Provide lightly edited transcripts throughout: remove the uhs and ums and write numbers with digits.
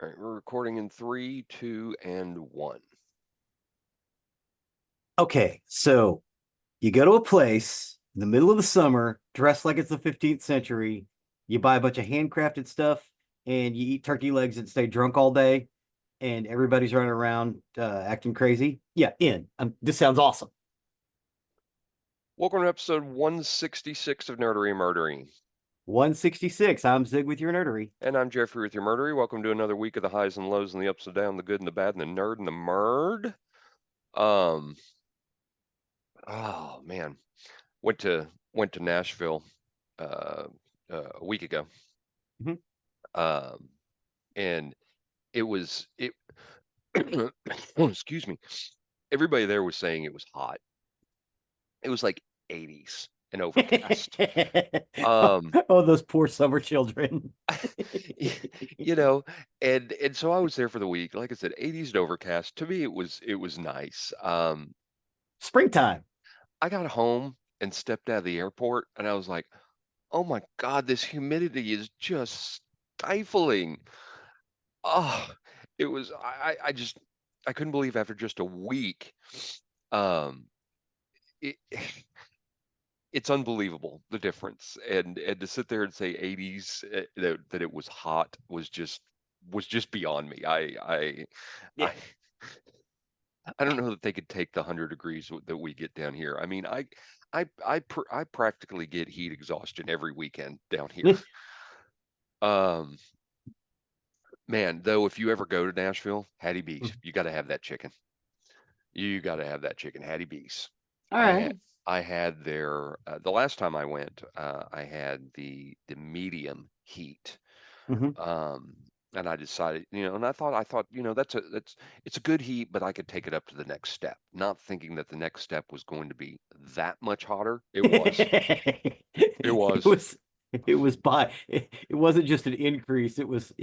All right, we're recording in 3, 2, and 1. Okay, so you go to a place in the middle of the summer, dressed like it's the 15th century. You buy a bunch of handcrafted stuff and you eat turkey legs and stay drunk all day, and everybody's running around acting crazy. Yeah, in. This sounds awesome. Welcome to episode 166 of Nerdery and Murdery. 166. I'm Zig with your nerdery. And I'm Jeffrey with your Murdery. Welcome to another week of the highs and lows and the ups and downs, the good and the bad and the nerd and the murd. Um, oh man, went to Nashville uh, a week ago. Mhm. Um, and it was it. Oh, excuse me. Everybody there was saying it was hot. It was like 80s and overcast. Oh, Um, oh, those poor summer children. you know, and so I was there for the week. Like I said, 80s and overcast. To me, it was nice. Springtime. I got home and stepped out of the airport, and I was like, "Oh my God, this humidity is just stifling." Oh, it was. I just I couldn't believe after just a week. Um, it, it's unbelievable the difference, and to sit there and say 80s that it was hot was just beyond me. Yeah. I I don't know that they could take the 100 degrees that we get down here. I mean, I practically get heat exhaustion every weekend down here. Um, man, though, if you ever go to Nashville, Hattie B's, you got to have that chicken. You got to have that chicken, Hattie B's. All I had right. I had their the last time I went, I had the medium heat. Mhm. Um, and I decided, and I thought, that's it's a good heat, but I could take it up to the next step. Not thinking that the next step was going to be that much hotter. It was. It It was. was it wasn't just an increase, it was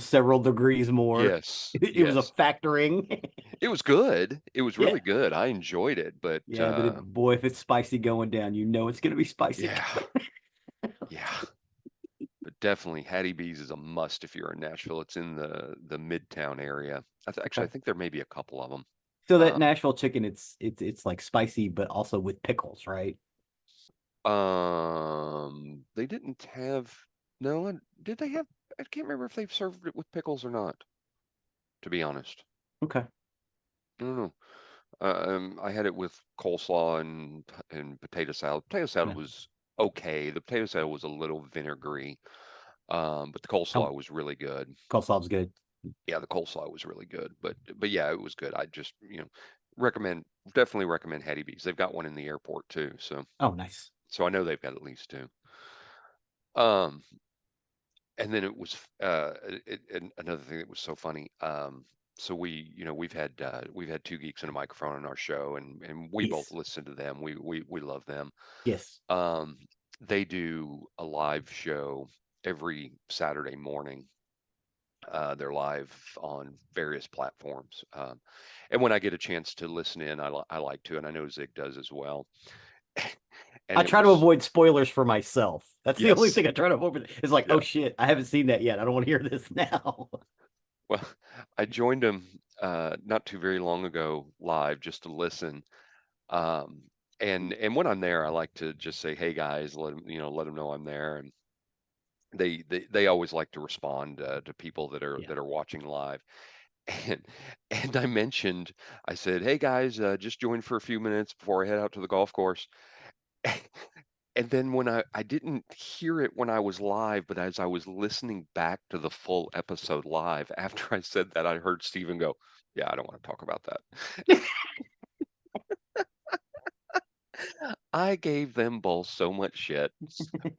several degrees more. Yes. It was a Yes. factoring. It was good. It was Yeah. really good. I enjoyed it, but Yeah, but boy, if it's spicy going down, it's gonna be spicy. yeah. Yeah. But definitely Hattie B's is a must if you're in Nashville. It's in the Midtown area. Actually, I Okay. think there may be a couple of them. So that Uh, Nashville chicken, it's like spicy, but also with pickles, right? they didn't have no, did they have? I can't remember if they've served it with pickles or not, to be honest. Okay. I don't know. I had it with coleslaw and potato salad. Potato salad Yeah. was okay. The potato salad was a little vinegary, but the Um, coleslaw was really good. Coleslaw's good. Yeah, the coleslaw was really good, but yeah, it was good. I just, recommend definitely recommend Hattie B's. They've got one in the airport too, Oh, nice. so I know they've got at least two. Um, and then it was and another thing that was so funny. So we've had two geeks and a microphone on our show, and we both Yes. listen to them. We love them. Yes. Um, they do a live show every Saturday morning. They're live on various platforms. And when I get a chance to listen in, I like to, and I know Zig does as well. And I it try to was, avoid spoilers for myself. That's the only yes, thing I try to avoid. It's like, yeah. oh shit, I haven't seen that yet. I don't want to hear this now. Well, I joined them not too very long ago live just to listen. Um, and when I'm there, I like to just say, "Hey guys," let them know I'm there, and they always like to respond to people that are Yeah. that are watching live. And and I mentioned, I said, "Hey guys, just joined for a few minutes before I head out to the golf course." And then when I didn't hear it when I was live, but as I was listening back to the full episode live, after I said that, I heard Steven go, "Yeah, I don't want to talk about that." I gave them both so much shit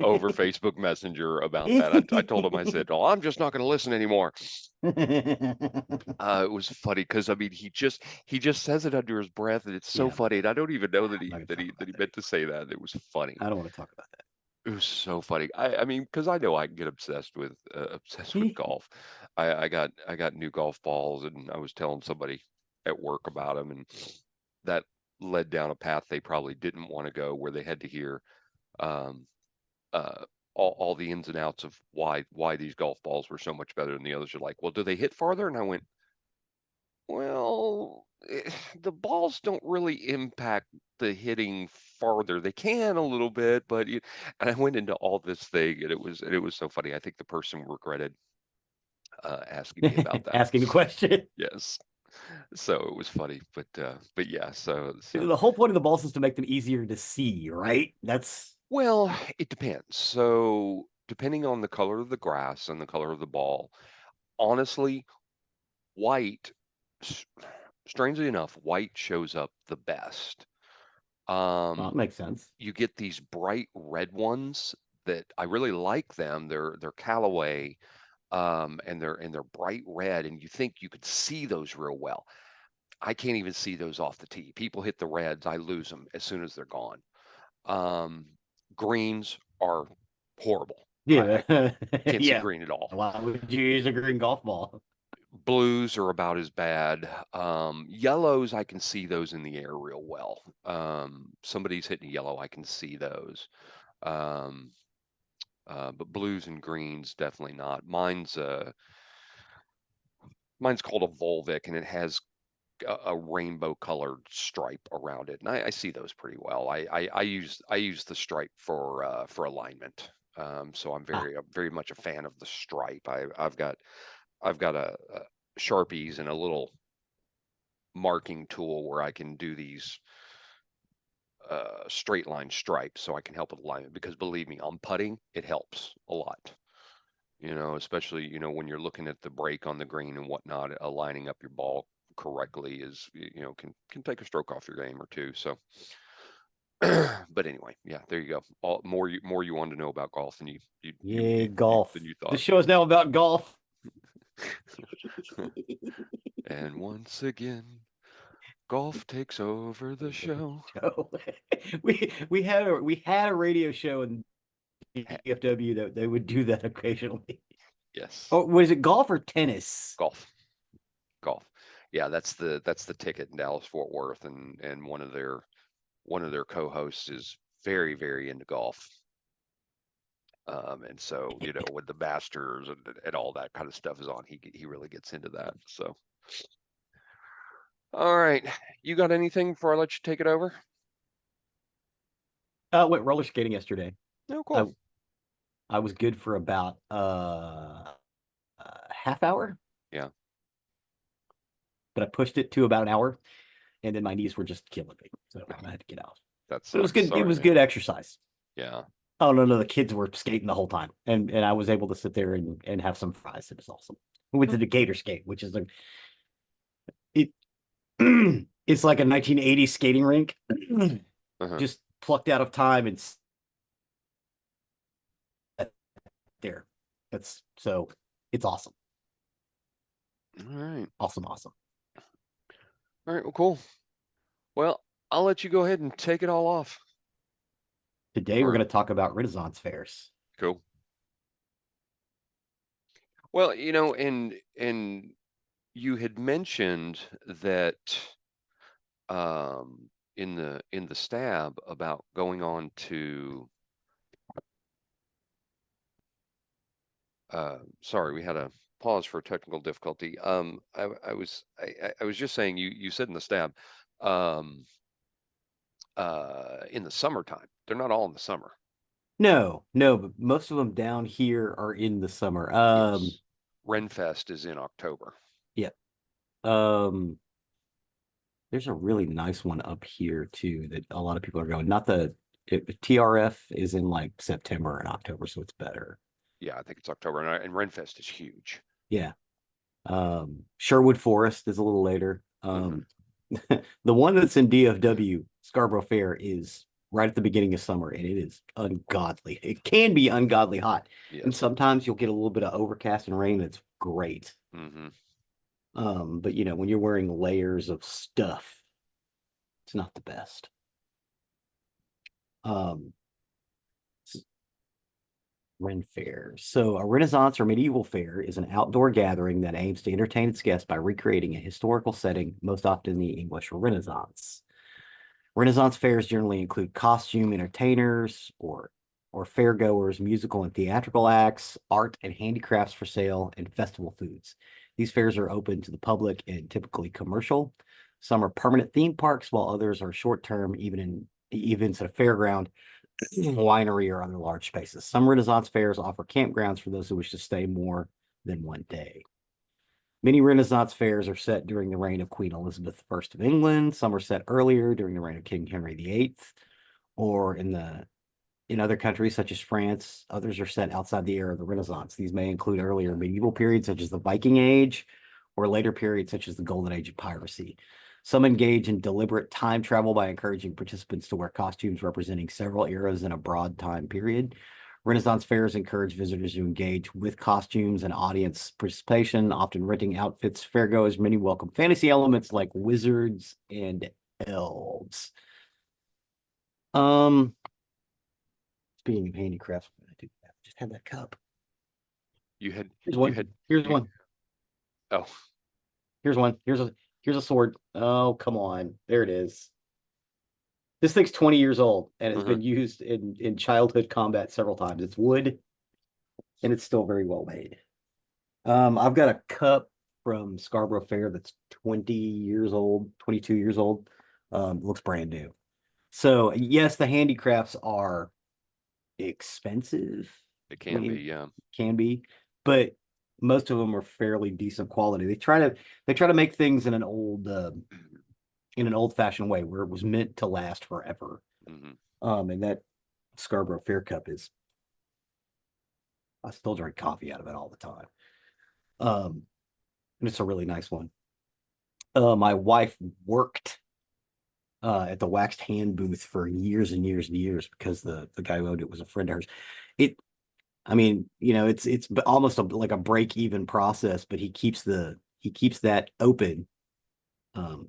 over Facebook Messenger about that. I told them, I said, "Oh, I'm just not going to listen anymore." It was funny because I mean, he just says it under his breath, and it's so Yeah, I'm not funny. gonna And I don't even know that I'm not he gonna that talk he that about he that. meant to say that. It was funny. I don't want to talk about It was so funny. I mean, because I know I can get obsessed with that. golf. I got new golf balls, and I was telling somebody at work about them, and that led down a path they probably didn't want to go, where they had to hear um, uh, all the ins and outs of why these golf balls were so much better than the others. Are like, well, do they hit farther? And I went, well, the balls don't really impact the hitting farther. They can a little bit, but and I went into all this thing, and it was so funny. I think the person regretted asking me about that. Asking the question. Yes, so it was funny, but yeah. So The whole point of the balls is to make them easier to see, right? That's well, it depends. So depending on the color of the grass and the color of the ball, honestly, white, s- strangely enough, white shows up the best. well, Um, that makes sense. you get these bright red ones that I really like them. They're Callaway, and they're bright red, and you think you could see those real well. I can't even see those off the tee. People hit the reds, I lose them as soon as they're gone. Um, greens are horrible. I Yeah. can't see Yeah. green at all. Why would you use a green golf ball? Blues are about as bad. Yellows, I can see those in the air real well. Somebody's hitting yellow, I can see those. Um, but blues and greens, definitely not. Mine's called a Volvic, and it has a rainbow colored stripe around it, and I see those pretty well. I use the stripe for alignment. So I'm Ah, very much a fan of the stripe. I've got a Sharpies and a little marking tool where I can do these straight line stripes so I can help with alignment, because believe me, on putting it helps a lot. Especially, when you're looking at the break on the green and whatnot, aligning up your ball correctly is, can take a stroke off your game or two. So, but anyway, yeah, there you go. More you wanted to know about golf than yeah, than golf. you The thought. show is now about golf. And once again, golf takes over the show. Show. We had a radio show in Ha- DFW that they would do that occasionally. Yes, Oh, was it golf or tennis? golf, golf. Yeah, that's the ticket in Dallas Fort Worth, and one of their co-hosts is very into golf. And so, when the Masters and all that kind of stuff is on, he really gets into that. So, all right, you got anything before I let you take it over? Went roller skating yesterday. No, I cool. I was good for about half hour, Yeah, but I pushed it to about an hour, and then my knees were just killing me, so I had to get out. that But it was sucks. good. It Sorry, was man. good exercise. Yeah. Oh no, the kids were skating the whole time, and I was able to sit there and have some fries. It was awesome. We went to Oh, the Gator Skate, which is it. It's like a 1980s skating rink, uh-huh. just plucked out of time and set there. That's so it's awesome, All right. awesome. All right. Well, cool. Well, I'll let you go ahead and take it all off. Today we're Or going to talk about Renaissance fairs. cool. Well, and you had mentioned that in the stab about going on to sorry, we had a pause for technical difficulty. I was just saying, you said in the stab, um, in the summertime. They're not all in the summer. No, but most of them down here are in the summer. Yes. Renfest is in October. Yeah. Um, there's a really nice one up here too that a lot of people are going. Not TRF is in like September and October, so it's better. Yeah, I think it's October, and Renfest is huge. Yeah. Sherwood Forest is a little later. Hmm. The one that's in DFW, Scarborough Fair, is right at the beginning of summer, and it is ungodly. It can be ungodly hot, and Yes. sometimes you'll get a little bit of overcast and rain. It's great. Hmm. But when you're wearing layers of stuff, it's not the best. Um, Ren Fairs. So, a Renaissance or medieval fair is an outdoor gathering that aims to entertain its guests by recreating a historical setting, most often the English Renaissance. Renaissance fairs generally include costume entertainers or or fairgoers, musical and theatrical acts, art and handicrafts for sale, and festival foods. These fairs are open to the public and typically commercial. Some are permanent theme parks, while others are short-term, even in events at a fairground, winery, or other large spaces. Some Renaissance fairs offer campgrounds for those who wish to stay more than one day. Many Renaissance fairs are set during the reign of Queen Elizabeth I of England. Some are set earlier during the reign of King Henry VIII, or in other countries such as France. Others are set outside the era of the Renaissance. These may include earlier medieval periods such as the Viking Age, or later periods such as the Golden Age of piracy. Some engage in deliberate time travel by encouraging participants to wear costumes representing several eras in a broad time period. Renaissance fairs encourage visitors to engage with costumes and audience participation, often renting outfits. Fairgoers many welcome fantasy elements like wizards and elves. Speaking of handicrafts, just have that cup. You had Here's you one. had Here's you one. oh, Here's one. Here's a sword. Oh, come on. There it is. This thing's 20 years old and has uh-huh. been used in childhood combat several times. It's wood and it's still very well made. I've got a cup from Scarborough Fair that's 20 years old, 22 years old. Looks brand new. So yes, the handicrafts are expensive. It I can be, mean, yeah. can be, but most of them are fairly decent quality. They try to make things in an old fashioned way where it was meant to last forever. Mm-hmm. And that Scarborough Fair cup is, I still drink coffee out of it all the time. And it's a really nice one. My wife worked at the waxed hand booth for years and years and years because the guy who owned it was a friend of hers. It, I mean, it's almost like a break even process, but he keeps that open, um,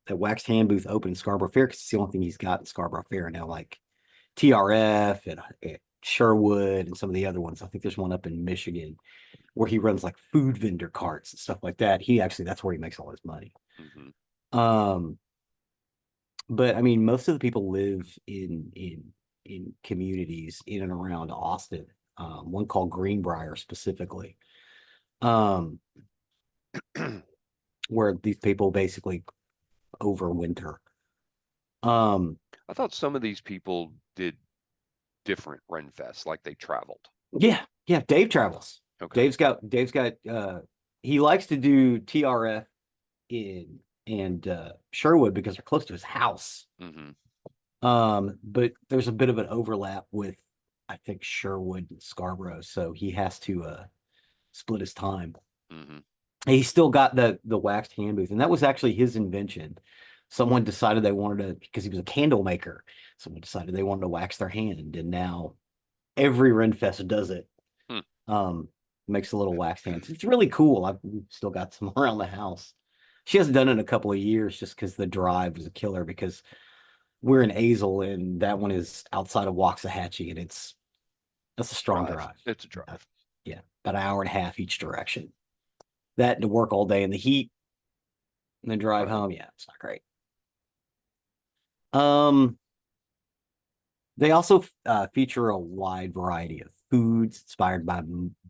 that waxed hand booth open in Scarborough Fair because it's the only thing he's got in Scarborough Fair now, like TRF and Sherwood and some of the other ones. I think there's one up in Michigan where he runs like food vendor carts and stuff like that. That's where he makes all his money. Mm-hmm. Um, but I mean, most of the people live in communities in and around Austin. One called Greenbrier specifically, um, where these people basically overwinter. Um, I thought some of these people did different Ren Fest, like they traveled. yeah, yeah. Dave travels. Okay. Dave's got he likes to do TRF in and Sherwood because they're close to his house. Mm-hmm. But there's a bit of an overlap with, I think, Sherwood and Scarborough, so he has to split his time. Mm-hmm. He's still got the waxed hand booth, and that was actually his invention. Someone decided they wanted to, because he was a candle maker. Someone decided they wanted to wax their hand, and now every Renfest does it. Hmm. Makes a little wax hands. It's really cool. I've still got some around the house. She hasn't done it in a couple of years just because the drive was a killer because we're in Azle and that one is outside of Waxahachie and that's a strong drive. It's a drive. Yeah, about an hour and a half each direction. That and to work all day in the heat and then drive home. Yeah, it's not great. Um, they also feature a wide variety of foods inspired by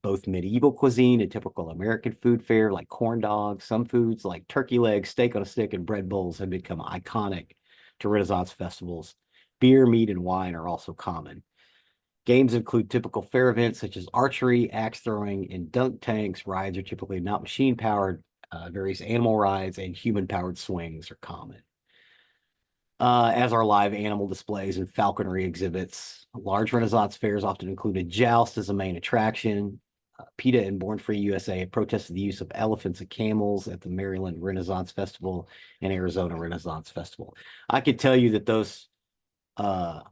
both medieval cuisine and typical American food fare, like corn dogs. Some foods like turkey legs, steak on a stick, and bread bowls have become iconic to Renaissance festivals. Beer, meat, and wine are also common. Games include typical fair events such as archery, axe throwing, and dunk tanks. Rides are typically not machine powered. Various animal rides and human powered swings are common. As are live animal displays and falconry exhibits. Large Renaissance fairs often include a joust as a main attraction. PETA and Born Free USA have protested the use of elephants and camels at the Maryland Renaissance Festival and Arizona Renaissance Festival. I could tell you that those, from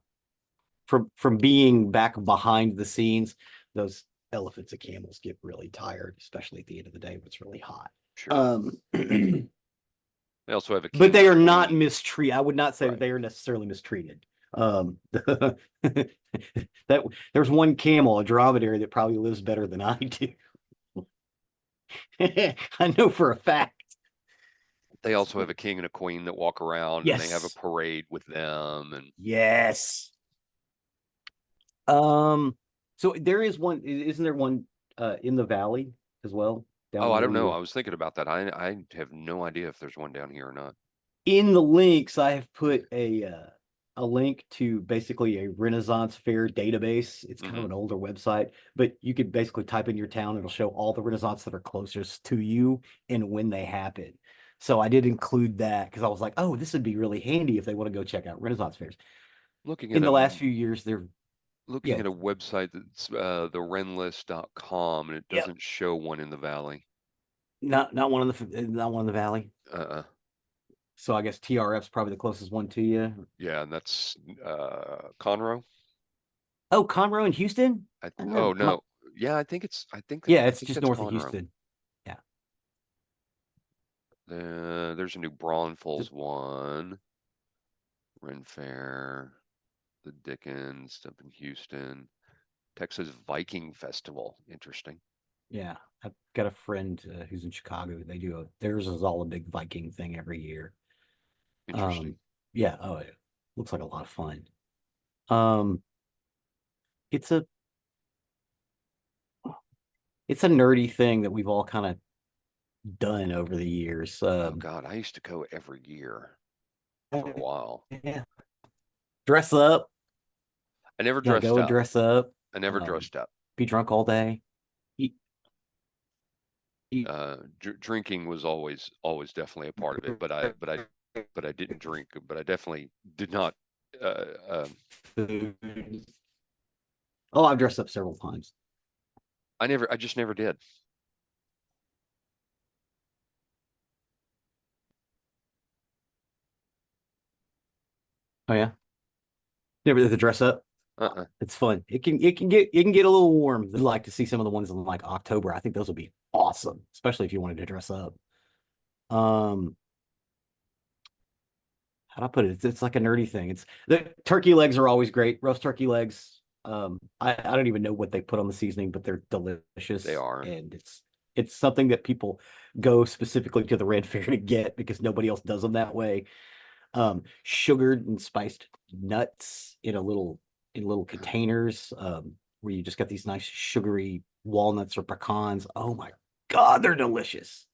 being back behind the scenes, those elephants and camels get really tired, especially at the end of the day when it's really hot. Sure. They also have a But king and they a are not queen. mistreated. I would not say that Right. they are necessarily mistreated. That there's one camel, a dromedary, that probably lives better than I do. I know for a fact. They also have a king and a queen that walk around and they have a Yes. parade with them. And Yes. Um, so there is one, isn't there one in the valley as well, Oh, down I where don't know. you're I was thinking about that. I have no idea if there's one down here or not. in the links. I have put a link to basically a Renaissance Fair database. It's kind of Hmm. an older website, but you could basically type in your town. It'll show all the Renaissance that are closest to you and when they happen. So I did include that because I was like, oh, this would be really handy if they want to go check out Renaissance fairs. Looking at In a the last few years, they're looking yeah, at a website that's the renlist.com, and it yep, doesn't show one in the valley. not one in not one in the valley. Uh-uh. So I guess TRF's probably the closest one to you. Yeah, and that's Conroe. Oh, Conroe in Houston? I Oh never. no. Yeah, Yeah, I it's think just that's north of Conroe. Houston. Yeah. There's a New Braunfels one. Ren Fair, the Dickens up in Houston. Texas Viking Festival. Interesting. Yeah, I've got a friend who's in Chicago. Theirs is all a big Viking thing every year. Interesting. Um, yeah, oh, it looks like a lot of fun. Um, it's a it's a nerdy thing that we've all kind of done over the years. Oh God, I used to go every year for a while. Yeah, dress up, I never go dressed and up. dress up. I never dressed up. Be drunk all day. Eat, eat. Drinking was always definitely a part of it, but I didn't drink. But I definitely did not. Uh, um, Food. Oh, I've dressed up several times. I just never did. Oh yeah, never did the dress up. Uh-uh. It's fun. It can get a little warm. I'd like to see some of the ones in like October. I think those would be awesome, especially if you wanted to dress up. Um, how do I put it? It's like a nerdy thing. It's the turkey legs are always great. Roast turkey legs. I don't even know what they put on the seasoning, but they're They delicious, are. and it's something that people go specifically to the Red Fair to get because nobody else does them that way. Sugared and spiced nuts in little containers, where you just got these nice sugary walnuts or pecans. Oh my God, they're delicious.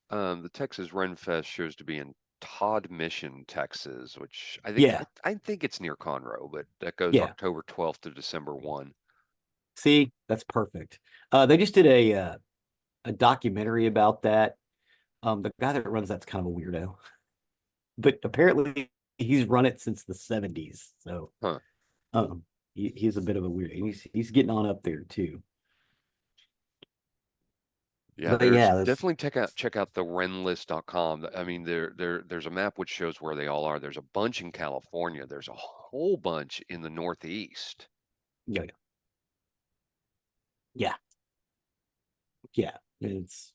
The Texas Ren Fest shows to be in Todd Mission, Texas, which Yeah, I think it's near Conroe, but that goes yeah. October 12th to December 1. See, that's perfect. They just did a documentary about that. The guy that runs that's kind of a weirdo, but apparently he's run it since the 70s. So Huh. um, he's a bit of a weird. He's getting on up there too. Yeah, But there's yeah, this definitely check out the renlist.com. I mean, there's a map which shows where they all are. There's a bunch in California. There's a whole bunch in the Northeast. yeah, yeah, yeah. It's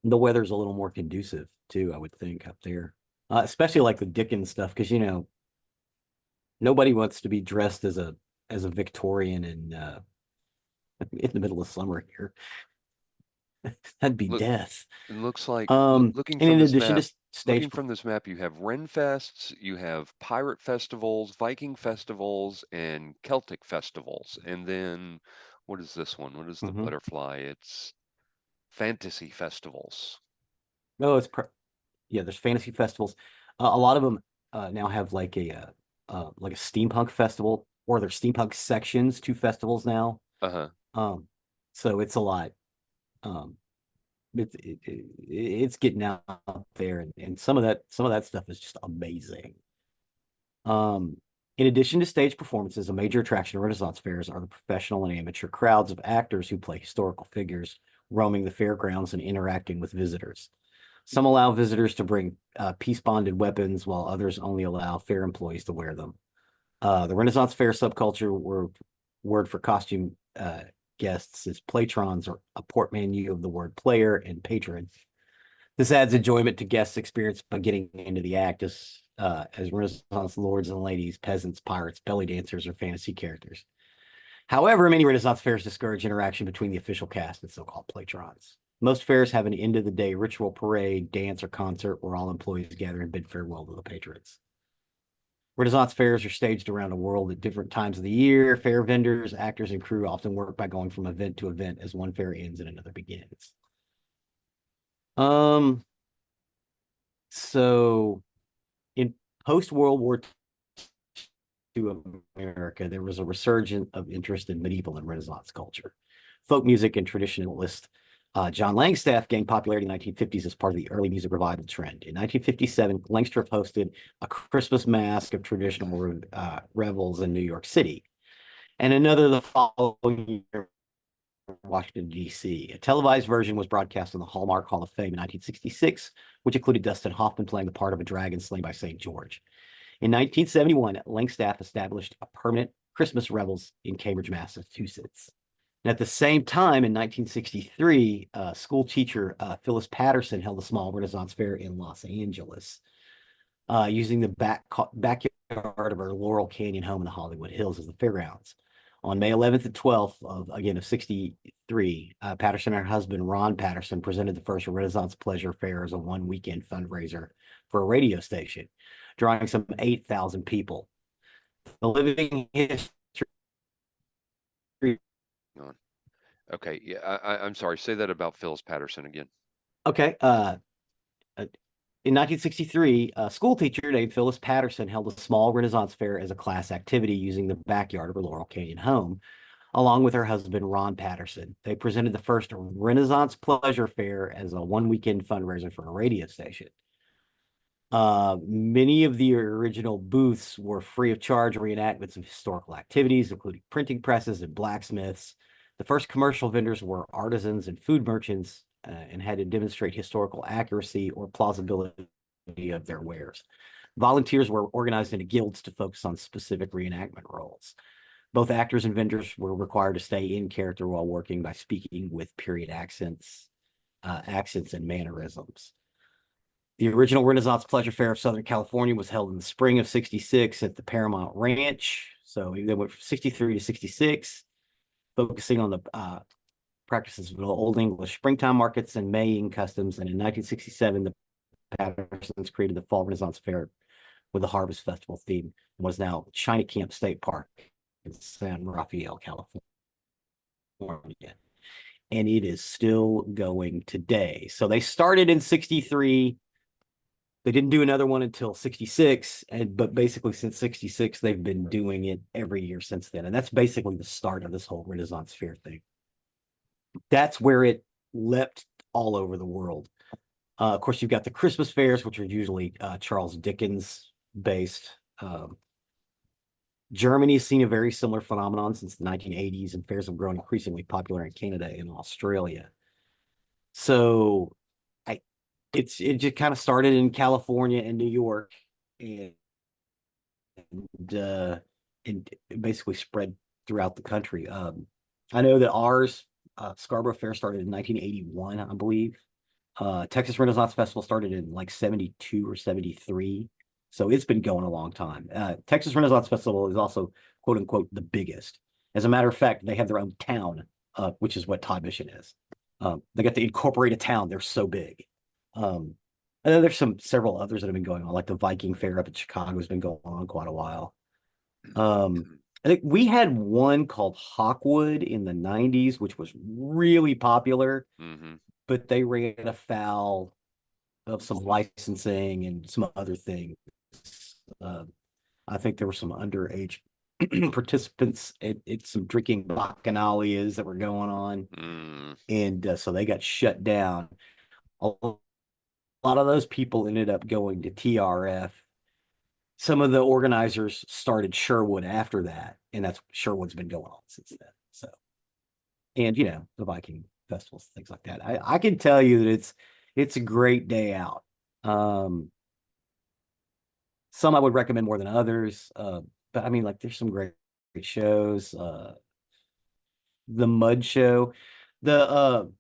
the weather's a little more conducive too, I would think, up there. Especially like the Dickens stuff, because nobody wants to be dressed as a Victorian in the middle of summer here. That'd be Look, death. it looks like looking And from in this addition map, to stage, you have Ren Fests, you have pirate festivals, Viking festivals, and Celtic festivals. And then what is this one? What is the mhm. butterfly? It's fantasy festivals. No, yeah. There's fantasy festivals. A lot of them now have like a steampunk festival, or there's steampunk sections to festivals now. Uh-huh. Um, so it's a lot. Um, it's getting out there, and some of that stuff is just amazing. Um, in addition to stage performances, a major attraction of Renaissance fairs are the professional and amateur crowds of actors who play historical figures, roaming the fairgrounds and interacting with visitors. Some allow visitors to bring peace-bonded weapons, while others only allow fair employees to wear them. The Renaissance fair subculture word for costume guests is platrons, or a portmanteau of the word player and patron. This adds enjoyment to guests' experience by getting into the act as Renaissance lords and ladies, peasants, pirates, belly dancers, or fantasy characters. However, many Renaissance fairs discourage interaction between the official cast and so-called platrons. Most fairs have an end-of-the-day ritual parade, dance, or concert where all employees gather and bid farewell to the patrons. Renaissance fairs are staged around the world at different times of the year. Fair vendors, actors, and crew often work by going from event to event as one fair ends and another begins. Um, so in post-World War II America, there was a resurgence of interest in medieval and Renaissance culture. Folk music and traditionalist John Langstaff gained popularity in the 1950s as part of the early music revival trend. In 1957, Langstaff hosted a Christmas mask of traditional revels in New York City, and another the following year in Washington, D.C. A televised version was broadcast on the Hallmark Hall of Fame in 1966, which included Dustin Hoffman playing the part of a dragon slain by St. George. In 1971, Langstaff established a permanent Christmas revels in Cambridge, Massachusetts. And at the same time, in 1963, school teacher Phyllis Patterson held a small Renaissance fair in Los Angeles, using the backyard of her Laurel Canyon home in the Hollywood Hills as the fairgrounds. On May 11th and 12th of 63, Patterson and her husband, Ron Patterson, presented the first Renaissance Pleasure Fair as a one-weekend fundraiser for a radio station, drawing some 8,000 people. The living history. Okay, yeah, I'm sorry. Say that about Phyllis Patterson again. Okay. In 1963, a school teacher named Phyllis Patterson held a small Renaissance fair as a class activity using the backyard of her Laurel Canyon home, along with her husband, Ron Patterson. They presented the first Renaissance Pleasure Fair as a one-weekend fundraiser for a radio station. Many of the original booths were free of charge reenactments of historical activities, including printing presses and blacksmiths. The first commercial vendors were artisans and food merchants, and had to demonstrate historical accuracy or plausibility of their wares. Volunteers were organized into guilds to focus on specific reenactment roles. Both actors and vendors were required to stay in character while working by speaking with period accents and mannerisms. The original Renaissance Pleasure Fair of Southern California was held in the spring of 66 at the Paramount Ranch. So they went from 63 to 66, focusing on the practices of Old English springtime markets and Maying customs. And in 1967, the Pattersons created the Fall Renaissance Fair with a Harvest Festival theme and was now China Camp State Park in San Rafael, California. And it is still going today. So they started in 63. They didn't do another one until 66, but basically since 66, they've been doing it every year since then. And that's basically the start of this whole Renaissance Fair thing. That's where it leapt all over the world. Of course, you've got the Christmas fairs, which are usually Charles Dickens based. Germany's seen a very similar phenomenon since the 1980s, and fairs have grown increasingly popular in Canada and Australia. So it just kind of started in California and New York, and and basically spread throughout the country. I know that ours, Scarborough Fair, started in 1981, I believe. Texas Renaissance Festival started in like 72 or 73. So it's been going a long time. Texas Renaissance Festival is also, quote unquote, the biggest. As a matter of fact, they have their own town, which is what Todd Mission is. They got to incorporate a town. They're so big. And then there's several others that have been going on, like the Viking Fair up in Chicago has been going on quite a while. I think we had one called Hawkwood in the 90s, which was really popular, but they ran afoul of some licensing and some other things. I think there were some underage participants at some drinking bacchanalias that were going on. And so they got shut down. A lot of those people ended up going to TRF. Some of the organizers started Sherwood after that, and that's Sherwood's been going on since then. So, and the Viking festivals, things like that. I can tell you that it's a great day out. Some I would recommend more than others, but I mean, like, there's some great shows. The Mud Show, the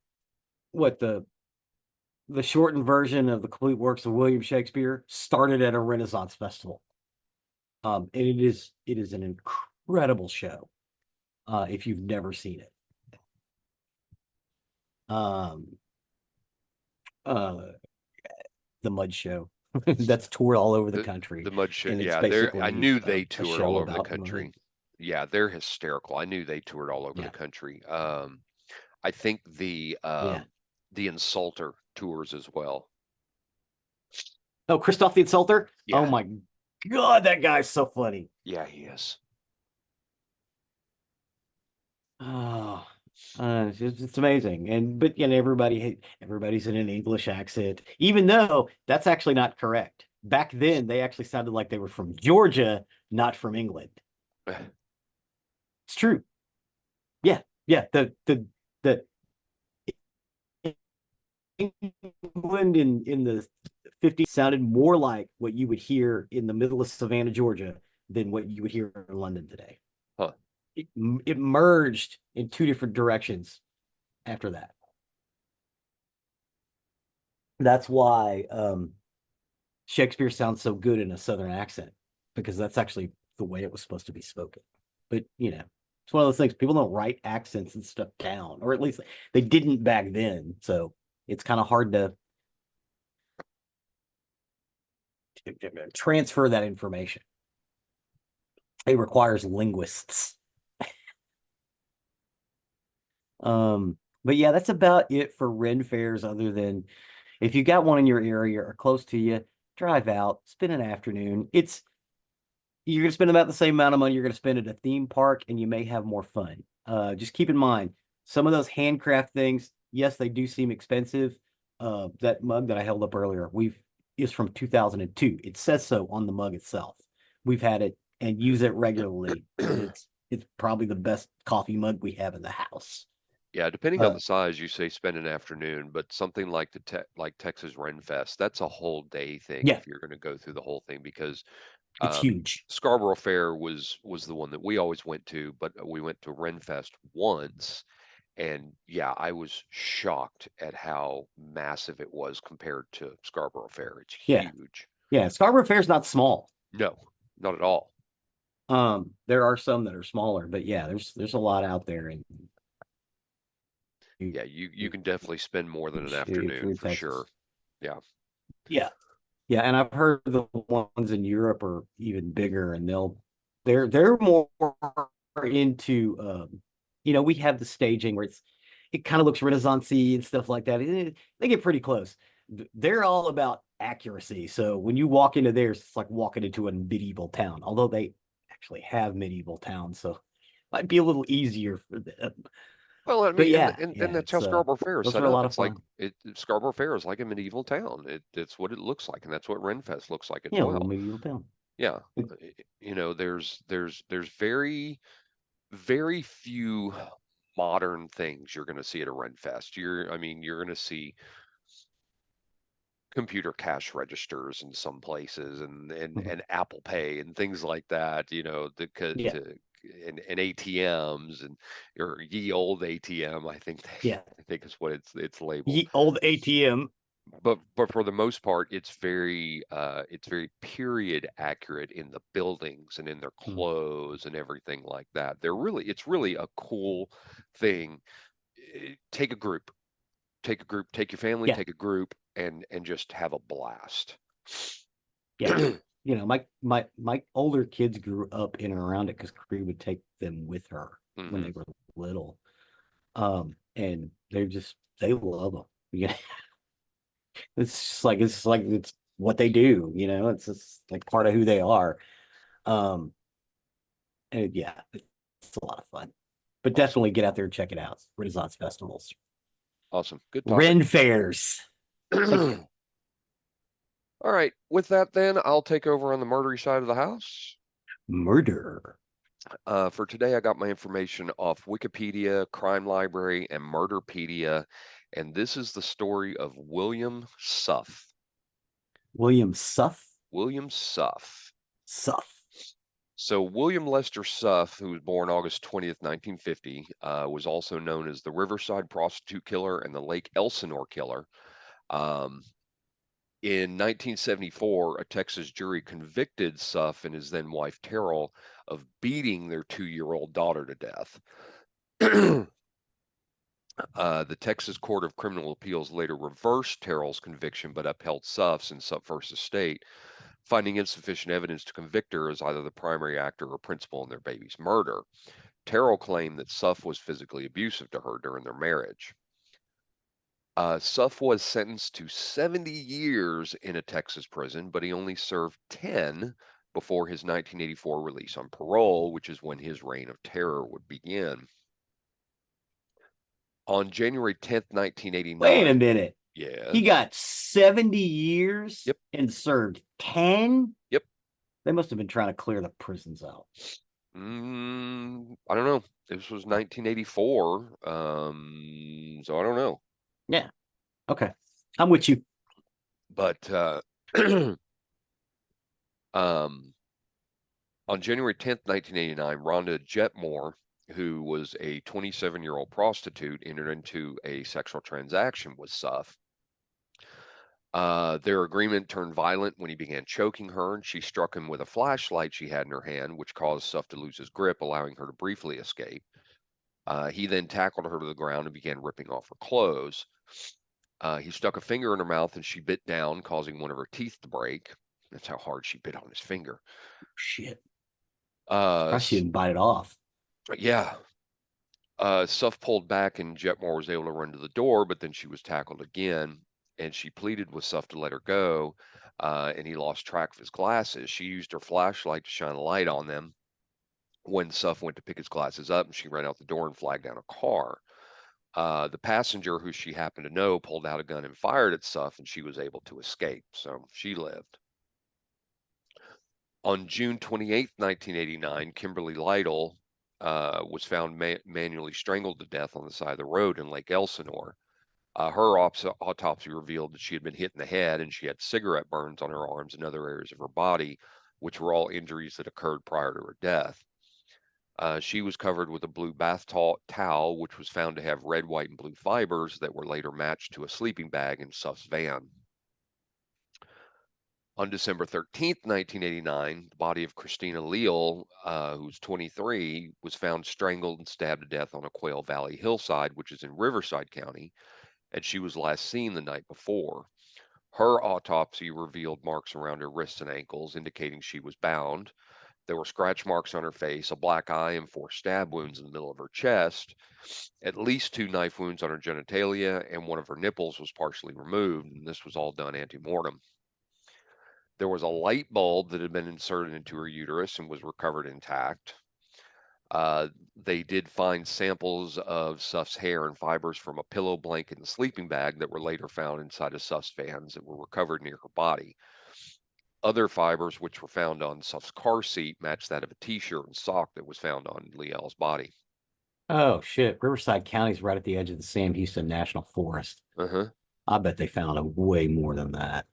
what the shortened version of the complete works of William Shakespeare started at a Renaissance festival. And it is an incredible show if you've never seen it. The Mud Show. That's toured all over the The country, the mud show, and it's yeah, I basically knew they a toured all show over the about mud. country. Yeah, they're hysterical. I knew they toured all over the Yeah, country. I think yeah. the Insulter tours as well. Oh, Christoph the Insulter. Oh Yeah, my God, that guy's so funny. yeah, he is. Oh, it's amazing. And but everybody's in an English accent, even though that's actually not correct. Back then, they actually sounded like they were from Georgia, not from England. It's true. Yeah, yeah. The England in the 50s sounded more like what you would hear in the middle of Savannah, Georgia, than what you would hear in London today. Huh. It merged in two different directions after that. That's why Shakespeare sounds so good in a Southern accent, because that's actually the way it was supposed to be spoken. But it's one of those things, people don't write accents and stuff down, or at least they didn't back then. So it's kind of hard to transfer that information. It requires linguists. But yeah, that's about it for Ren Fairs, other than if you got one in your area or close to you, drive out, spend an afternoon. You're going to spend about the same amount of money you're going to spend at a theme park, and you may have more fun. Just keep in mind, some of those handcraft things, yes, they do seem expensive. That mug that I held up earlier, we've is from 2002. It says so on the mug itself. We've had it and use it regularly, and it's probably the best coffee mug we have in the house. Yeah, depending on Uh, the size, you say spend an afternoon, but something like like Texas Ren Fest, that's a whole day thing yeah, if you're going to go through the whole thing because it's huge. Scarborough Fair was the one that we always went to, but we went to Ren Fest once, and yeah, I was shocked at how massive it was compared to Scarborough Fair. It's Yeah, huge. yeah. Scarborough Fair's not small. No, not at all. There are some that are smaller, but yeah, there's a lot out there, and Yeah, you can definitely spend more than an afternoon through for sure. Texas. Yeah. Yeah, yeah, and I've heard the ones in Europe are even bigger, and they're more into we have the staging where it kind of looks Renaissance-y and stuff like that. They get pretty close. They're all about accuracy. So when you walk into theirs, it's like walking into a medieval town, although they actually have medieval towns, so it might be a little easier for them. Well, I But mean, yeah, and yeah, that's how Scarborough Fair is those set are a up. lot of It's like fun. Scarborough Fair is like a medieval town. It's what it looks like, and that's what Renfest looks like as Yeah, a little well. medieval town. Yeah, there's very few modern things you're going to see at a Renfest. You're going to see computer cash registers in some places Mhm. and Apple Pay and things like that, Yeah, and ATMs and or ye old ATM, yeah. I think is what it's labeled. Ye old ATM. But for the most part, it's very period accurate in the buildings and in their Mhm. clothes and everything like that. It's really a cool thing. Take a group, take your family, Yeah, take a group, and just have a blast. yeah. My older kids grew up in and around it because Cree would take them with her when Hmm. they were little. And they love them. Yeah, it's what they do. It's just like part of who they are. Um, and yeah, it's a lot of fun. But Awesome, definitely get out there and check it out. Renaissance festivals, awesome, good topic. Ren fairs. Okay, All right, with that, then I'll take over on the murdery side of the house. murder. For today, I got my information off Wikipedia, Crime Library, and Murderpedia, and this is the story of William Suff. William Suff. William Suff. Suff. So William Lester Suff, who was born August 20th, 1950, was also known as the Riverside Prostitute Killer and the Lake Elsinore Killer. Um, in 1974, a Texas jury convicted Suff and his then wife Terrell of beating their 2-year-old daughter to death. The Texas Court of Criminal Appeals later reversed Terrell's conviction but upheld Suff's in Suff versus State, finding insufficient evidence to convict her as either the primary actor or principal in their baby's murder. Terrell claimed that Suff was physically abusive to her during their marriage. Suff was sentenced to 70 years in a Texas prison, but he only served 10 before his 1984 release on parole, which is when his reign of terror would begin. On January 10th, Wait a 1989, minute. He yes, got 70 years yep, and served 10? yep. They must have been trying to clear the prisons out. I don't know. This was 1984, so I don't know. Yeah. Okay. I'm with you. But um, on January 10th, 1989, Rhonda Jetmore, who was a 27-year-old prostitute, entered into a sexual transaction with Suff. Their agreement turned violent when he began choking her, and she struck him with a flashlight she had in her hand, which caused Suff to lose his grip, allowing her to briefly escape. He then tackled her to the ground and began ripping off her clothes. He stuck a finger in her mouth and she bit down, causing one of her teeth to break. That's how hard she bit on his finger. Shit. Uh, Surprised she didn't bite it off. yeah. Suff pulled back and Jetmore was able to run to the door, but then she was tackled again and she pleaded with Suff to let her go. And he lost track of his glasses. She used her flashlight to shine a light on them when Suff went to pick his glasses up and she ran out the door and flagged down a car. The passenger, who she happened to know, pulled out a gun and fired at Suff, and she was able to escape. So she lived. On June 28th, 1989, Kimberly Lytle was found manually strangled to death on the side of the road in Lake Elsinore. Her autopsy revealed that she had been hit in the head and she had cigarette burns on her arms and other areas of her body, which were all injuries that occurred prior to her death. She was covered with a blue bath towel, which was found to have red, white, and blue fibers that were later matched to a sleeping bag in Suff's van. On December 13th, 1989, the body of Christina Leal, who's 23, was found strangled and stabbed to death on a Quail Valley hillside, which is in Riverside County, and she was last seen the night before. Her autopsy revealed marks around her wrists and ankles, indicating she was bound. There were scratch marks on her face, a black eye, and 4 stab wounds in the middle of her chest. At least 2 knife wounds on her genitalia, and one of her nipples was partially removed, and this was all done ante-mortem. There was a light bulb that had been inserted into her uterus and was recovered intact. They did find samples of Suff's hair and fibers from a pillow, blanket, and sleeping bag that were later found inside of Suff's vans that were recovered near her body. Other fibers, which were found on Suff's car seat, matched that of a t-shirt and sock that was found on Leal's body. Oh, shit. Riverside County's right at the edge of the Sam Houston National Forest. Uh-huh. I bet they found a way more than that.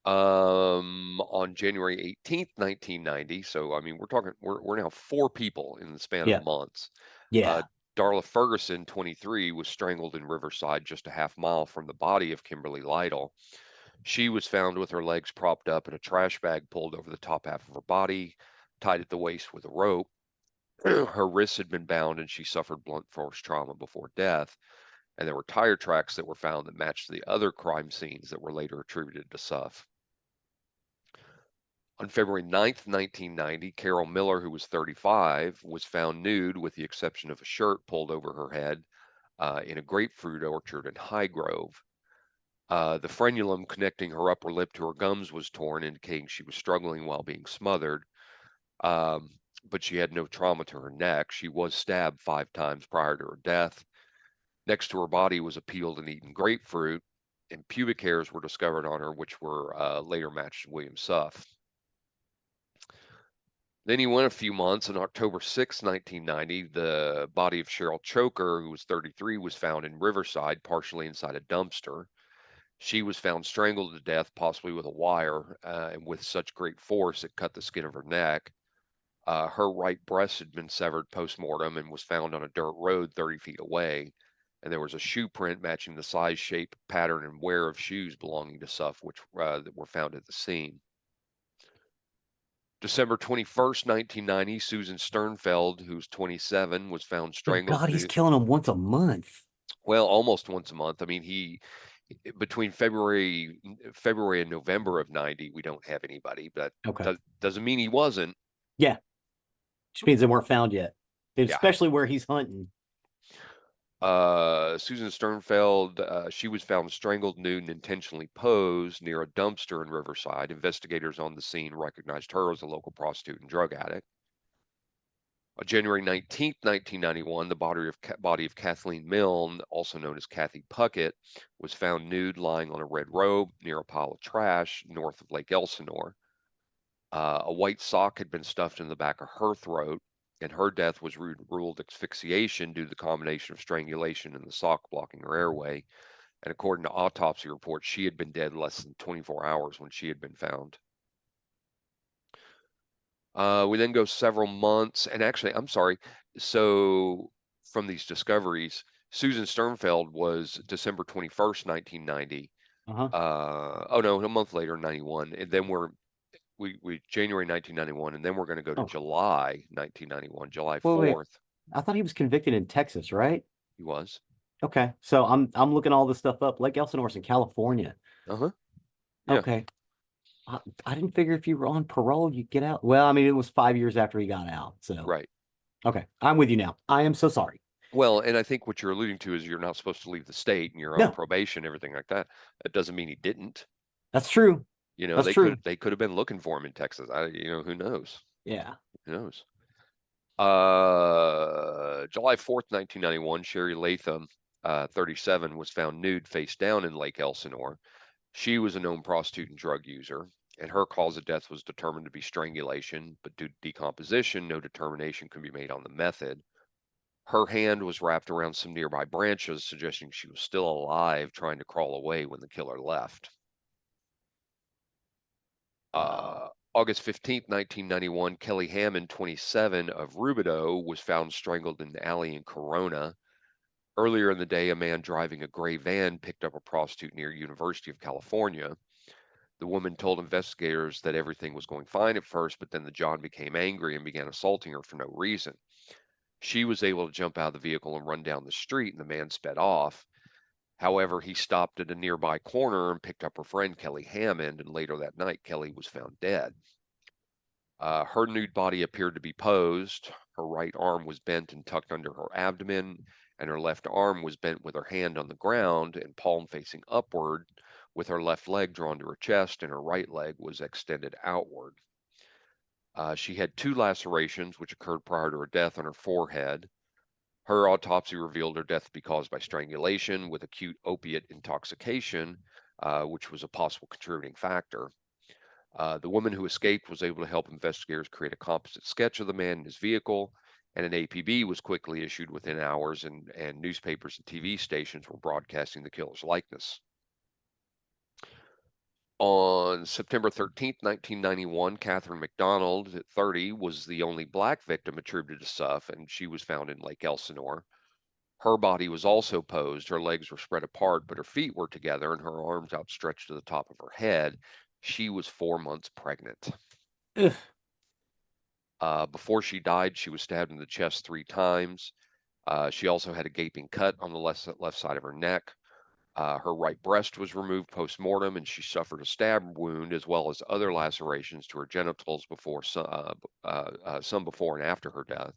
On January 18th, 1990, so I mean, we're now 4 people in the span of Yeah. months. Uh, Yeah. Darla Ferguson, 23, was strangled in Riverside, just a half mile from the body of Kimberly Lytle. She was found with her legs propped up and a trash bag pulled over the top half of her body, tied at the waist with a rope. Her wrists had been bound and she suffered blunt force trauma before death. And there were tire tracks that were found that matched the other crime scenes that were later attributed to Suff. On February 9th, 1990, Carol Miller, who was 35, was found nude with the exception of a shirt pulled over her head in a grapefruit orchard in Highgrove. The frenulum connecting her upper lip to her gums was torn, indicating she was struggling while being smothered. Um, but she had no trauma to her neck. She was stabbed 5 times prior to her death. Next to her body was a peeled and eaten grapefruit, and pubic hairs were discovered on her, which were later matched to William Suff. Then he went a few months. On October 6, 1990, the body of Cheryl Choker, who was 33, was found in Riverside, partially inside a dumpster. She was found strangled to death, possibly with a wire, and with such great force it cut the skin of her neck. Her right breast had been severed post-mortem and was found on a dirt road 30 feet away. And there was a shoe print matching the size, shape, pattern, and wear of shoes belonging to Suff, which that were found at the scene. December 21st, 1990, Susan Sternfeld, who's 27, was found Good strangled God, he's nude. killing them once a month. Well, almost once a month. I mean, between February and November of 90, we don't have anybody, but Okay. that doesn't mean he wasn't. Yeah. Which means they weren't found yet. Yeah. Especially where he's hunting. Susan Sternfeld, she was found strangled, nude, and intentionally posed near a dumpster in Riverside. Investigators on the scene recognized her as a local prostitute and drug addict. On January 19th, 1991, the body of Kathleen Milne, also known as Kathy Puckett, was found nude lying on a red robe near a pile of trash north of Lake Elsinore. A white sock had been stuffed in the back of her throat, and her death was ruled asphyxiation due to the combination of strangulation and the sock blocking her airway. And according to autopsy reports, she had been dead less than 24 hours when she had been found. We then go several months, and actually, I'm sorry. So, from these discoveries, Susan Sternfeld was December 21st, 1990. Uh-huh. Oh no, a month later, 91, and then we January 1991, and then we're going to go to Oh, July 1991, July wait, wait. 4th. I thought he was convicted in Texas, right? He was. Okay. So I'm looking all this stuff up. Lake Elsinore's in California. Uh-huh. Yeah, Okay. I didn't figure if you were on parole, you'd get out. Well, I mean, it was 5 years after he got out. So, right. okay. I'm with you now. I am so sorry. Well, and I think what you're alluding to is you're not supposed to leave the state and you're on No, probation, everything like that. That doesn't mean he didn't. that's true. You know, That's true. they could have been looking for him in Texas. Who knows? Yeah. Who knows? July 4th, 1991, Sherry Latham, 37, was found nude face down in Lake Elsinore. She was a known prostitute and drug user, and her cause of death was determined to be strangulation, but due to decomposition, no determination could be made on the method. Her hand was wrapped around some nearby branches, suggesting she was still alive, trying to crawl away when the killer left. Wow. August 15th, 1991, Kelly Hammond, 27, of Rubidoux, was found strangled in an alley in Corona. Earlier in the day, a man driving a gray van picked up a prostitute near University of California. The woman told investigators that everything was going fine at first, but then the John became angry and began assaulting her for no reason. She was able to jump out of the vehicle and run down the street, and the man sped off. However, he stopped at a nearby corner and picked up her friend Kelly Hammond, and later that night, Kelly was found dead. Her nude body appeared to be posed. Her right arm was bent and tucked under her abdomen, and her left arm was bent with her hand on the ground and palm facing upward, with her left leg drawn to her chest, and her right leg was extended outward. She had two lacerations, which occurred prior to her death, on her forehead. Her autopsy revealed her death to be caused by strangulation with acute opiate intoxication, which was a possible contributing factor. The woman who escaped was able to help investigators create a composite sketch of the man in his vehicle, and an APB was quickly issued within hours, and newspapers and TV stations were broadcasting the killer's likeness. On September 13th, 1991, Catherine McDonald, at 30, was the only black victim attributed to Suff, and she was found in Lake Elsinore. Her body was also posed. Her legs were spread apart, but her feet were together and her arms outstretched to the top of her head. She was 4 months pregnant. Ugh. Before she died, she was stabbed in the chest 3 times. She also had a gaping cut on the left side of her neck. Her right breast was removed post-mortem, and she suffered a stab wound as well as other lacerations to her genitals some before and after her death.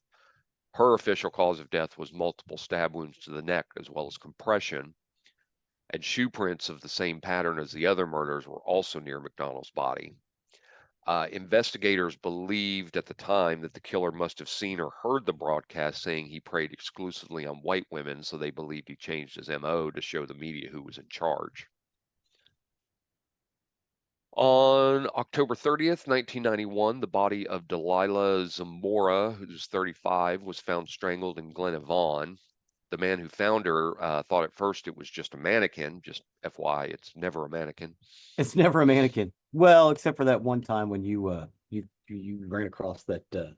Her official cause of death was multiple stab wounds to the neck as well as compression, and shoe prints of the same pattern as the other murders were also near McDonald's body. Investigators believed at the time that the killer must have seen or heard the broadcast saying he preyed exclusively on white women, so they believed he changed his MO to show the media who was in charge. On October 30th, 1991, the body of Delilah Zamora, who's 35, was found strangled in Glen Avon. The man who found her thought at first it was just a mannequin. Just FYI, it's never a mannequin. It's never a mannequin. Well, except for that one time when you ran across that that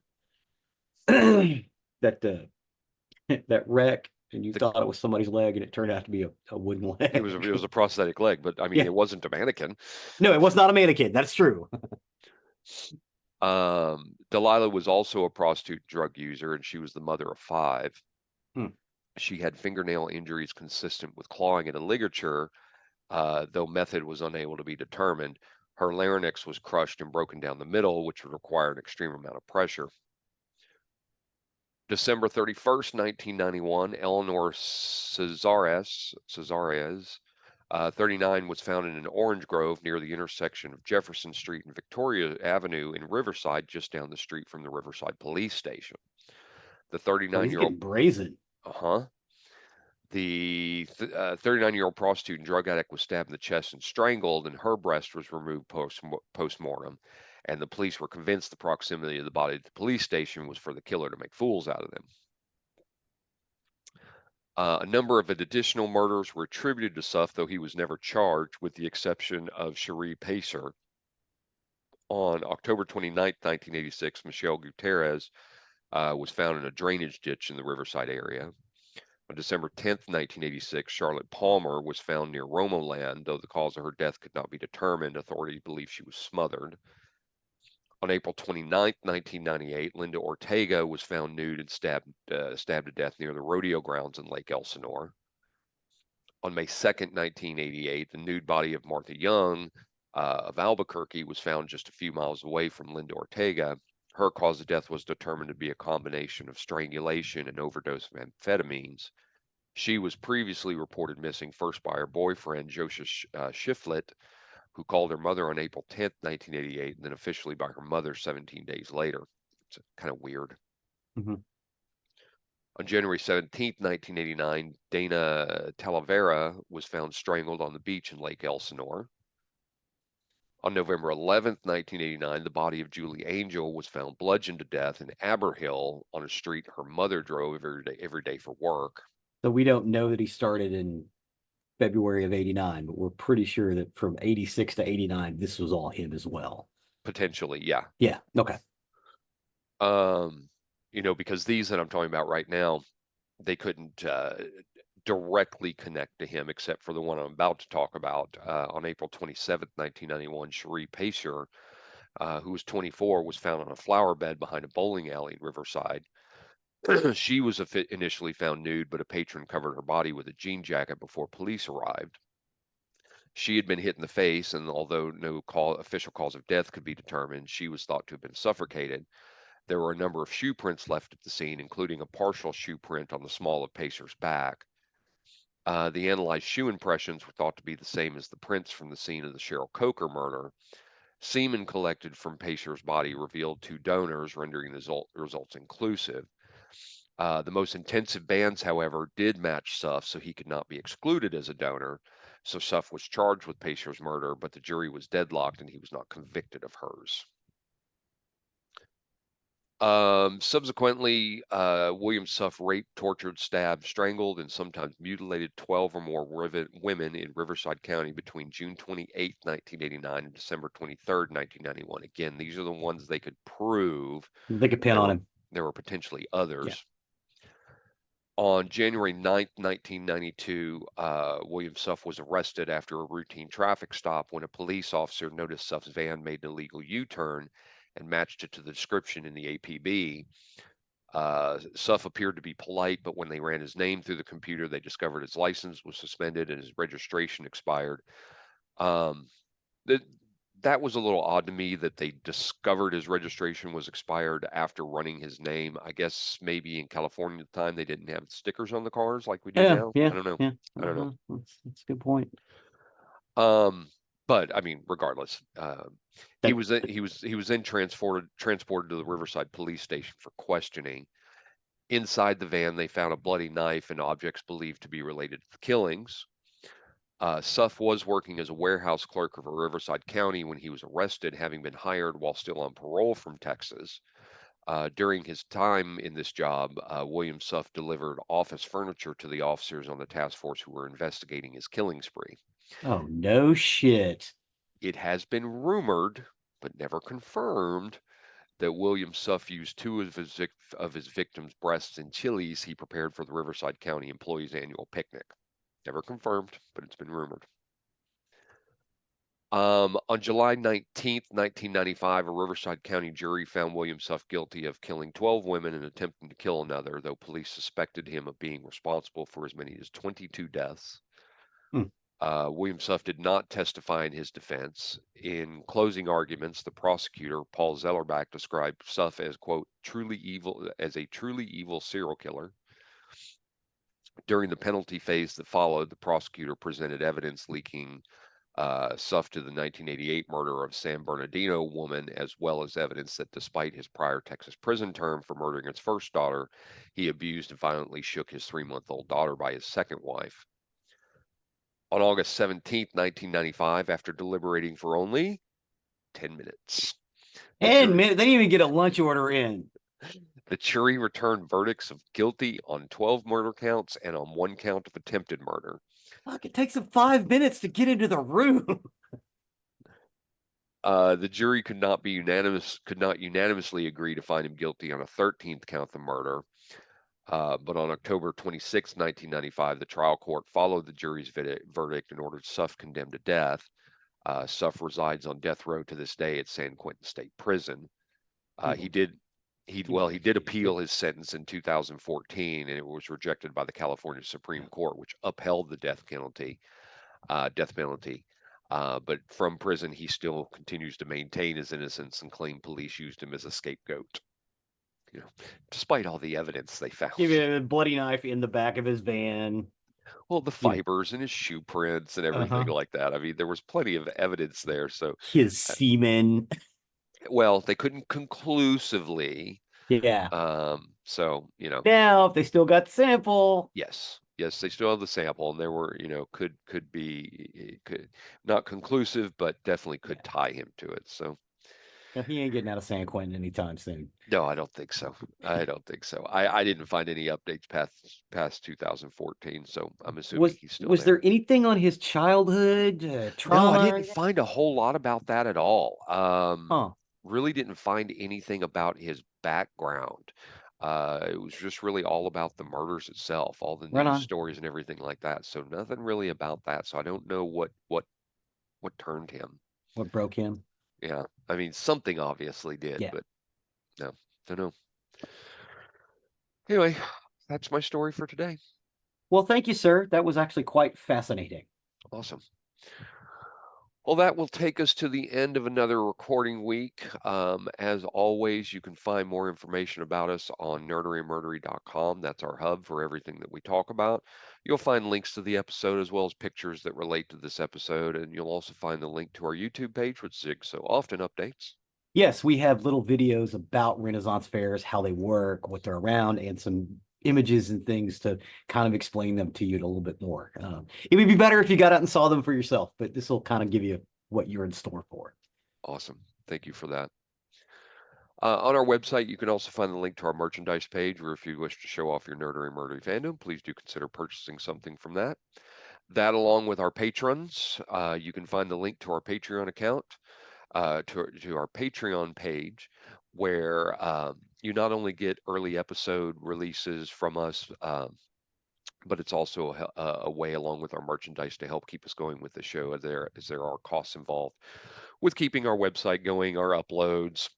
that wreck and you The, thought it was somebody's leg and it turned out to be a wooden it was leg. a prosthetic leg, but I mean Yeah. it wasn't a mannequin. No, it was not a mannequin. That's true. Delilah was also a prostitute and drug user, and she was the mother of 5. Hmm. She had fingernail injuries consistent with clawing at a ligature, though method was unable to be determined. Her larynx was crushed and broken down the middle, which would require an extreme amount of pressure. December 31st, 1991, Eleanor Cesares, 39, was found in an orange grove near the intersection of Jefferson Street and Victoria Avenue in Riverside, just down the street from the Riverside Police Station. The Oh, he's 39-year-old, getting brazen. uh-huh, the 39-year-old prostitute and drug addict was stabbed in the chest and strangled, and her breast was removed post-mortem. And the police were convinced the proximity of the body to the police station was for the killer to make fools out of them. A number of additional murders were attributed to Suff, though he was never charged, with the exception of Cherie Pacer. On October 29th, 1986, Michelle Gutierrez was found in a drainage ditch in the Riverside area. On December 10th, 1986, Charlotte Palmer was found near Romoland, though the cause of her death could not be determined. Authorities believe she was smothered. On April 29th, 1998, Linda Ortega was found nude and stabbed to death near the rodeo grounds in Lake Elsinore. On May 2nd, 1988, the nude body of Martha Young of Albuquerque was found just a few miles away from Linda Ortega. Her cause of death was determined to be a combination of strangulation and overdose of amphetamines. She was previously reported missing first by her boyfriend, Joseph Shiflett, who called her mother on April 10th, 1988, and then officially by her mother 17 days later. It's kind of weird. Mm-hmm. On January 17th, 1989, Dana Talavera was found strangled on the beach in Lake Elsinore. On November 11th, 1989, the body of Julie Angel was found bludgeoned to death in Aberhill on a street her mother drove every day for work. So we don't know that he started in February of '89, but we're pretty sure that from '86 to '89, this was all him as well. Potentially, yeah. Yeah. Okay. Because these that I'm talking about right now, they couldn't directly connect to him except for the one I'm about to talk about. On April 27th, 1991, Cherie Pacer, who was 24, was found on a flower bed behind a bowling alley in Riverside. She was initially found nude, but a patron covered her body with a jean jacket before police arrived. She had been hit in the face, and although no official cause of death could be determined, she was thought to have been suffocated. There were a number of shoe prints left at the scene, including a partial shoe print on the small of Pacer's back. The analyzed shoe impressions were thought to be the same as the prints from the scene of the Cheryl Coker murder. Semen collected from Pacer's body revealed 2 donors, rendering the results inclusive. The most intensive bands, however, did match Suff, so he could not be excluded as a donor. So Suff was charged with Pacer's murder, but the jury was deadlocked and he was not convicted of hers. Subsequently, William Suff raped, tortured, stabbed, strangled, and sometimes mutilated 12 or more women in Riverside County between June 28th, 1989 and December 23rd, 1991. Again, these are the ones they could prove. They could pin There on were him. there were potentially Yeah. others. On January 9th, 1992, William Suff was arrested after a routine traffic stop when a police officer noticed Suff's van made an illegal U-turn and matched it to the description in the APB. Suff appeared to be polite, but when they ran his name through the computer, they discovered his license was suspended and his registration expired. Um, that that was a little odd to me that they discovered his registration was expired after running his name. I guess maybe in California at the time they didn't have stickers on the cars like we do Yeah. now. Yeah. I don't know. Yeah. I don't know. That's a good point. But I mean, regardless, he That was then transported to the Riverside Police Station for questioning. Inside the van, they found a bloody knife and objects believed to be related to the killings. Suff was working as a warehouse clerk for Riverside County when he was arrested, having been hired while still on parole from Texas. During his time in this job, William Suff delivered office furniture to the officers on the task force who were investigating his killing spree. Oh no shit. It has been rumored, but never confirmed, that William Suff used 2 of his victims' breasts in chilies he prepared for the Riverside County employees' annual picnic. Never confirmed, but it's been rumored. On July 19th, 1995, a Riverside County jury found William Suff guilty of killing 12 women and attempting to kill another, though police suspected him of being responsible for as many as 22 deaths. Hmm. William Suff did not testify in his defense. In closing arguments, the prosecutor, Paul Zellerbach, described Suff as, quote, truly evil, as a truly evil serial killer. During the penalty phase that followed, the prosecutor presented evidence linking Suff to the 1988 murder of San Bernardino woman, as well as evidence that despite his prior Texas prison term for murdering his first daughter, he abused and violently shook his 3-month-old daughter by his second wife. On August 17th, 1995, after deliberating for only 10 minutes, the And jury they didn't even get a lunch order in. the jury returned verdicts of guilty on 12 murder counts and on 1 count of attempted murder. Fuck, it takes them 5 minutes to get into the room. The jury could not unanimously agree to find him guilty on a 13th count of murder. But on October 26, 1995, the trial court followed the jury's verdict and ordered Suff condemned to death. Suff resides on death row to this day at San Quentin State Prison. He did appeal his sentence in 2014, and it was rejected by the California Supreme Court, which upheld the death penalty. But from prison, he still continues to maintain his innocence and claim police used him as a scapegoat. You know, despite all the evidence they found. Give it a bloody knife in the back of his van. Well, the fibers and his shoe prints and everything like that. I mean, there was plenty of evidence there. So his semen. Well, they couldn't conclusively. Yeah. So, Now, if they still got the sample. Yes, they still have the sample, and there were, could not conclusive, but definitely could tie him to it. So He ain't getting out of San Quentin anytime soon. no, I don't think so. I don't think so. I didn't find any updates past 2014, so I'm assuming he's still Was there. there anything on his childhood trauma? No, I didn't find a whole lot about that at all. Huh. Really didn't find anything about his background. It was just really all about the murders itself, all the Right news on. stories and everything like that. So nothing really about that. So I don't know what turned him. What broke him? Yeah, I mean something obviously did, Yeah. but no, don't know. Anyway, that's my story for today. Well, thank you, sir. That was actually quite fascinating. Awesome. Well, that will take us to the end of another recording week. As always, you can find more information about us on nerderyandmurdery.com. That's our hub for everything that we talk about. You'll find links to the episode as well as pictures that relate to this episode, and you'll also find the link to our YouTube page, which Zig so often updates. Yes, we have little videos about Renaissance fairs, how they work, what they're around, and some images and things to kind of explain them to you a little bit more. It would be better if you got out and saw them for yourself, but this will kind of give you what you're in store for. Awesome. Thank you for that. On our website, you can also find the link to our merchandise page, where if you wish to show off your nerdery and murdery fandom, please do consider purchasing something from that. That, along with our patrons, you can find the link to our Patreon account, to our Patreon page, where you not only get early episode releases from us, but it's also a way, along with our merchandise, to help keep us going with the show, as there are costs involved with keeping our website going, our uploads,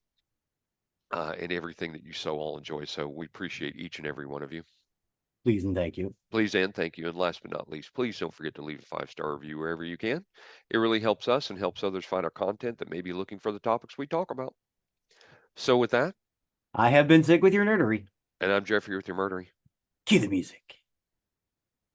and everything that you so all enjoy. So we appreciate each and every one of you. Please and thank you. Please and thank you. And last but not least, please don't forget to leave a 5-star review wherever you can. It really helps us and helps others find our content that may be looking for the topics we talk about. So with that, I have been Zig with your nerdery. and I'm Jeffrey with your murdery. Cue the music.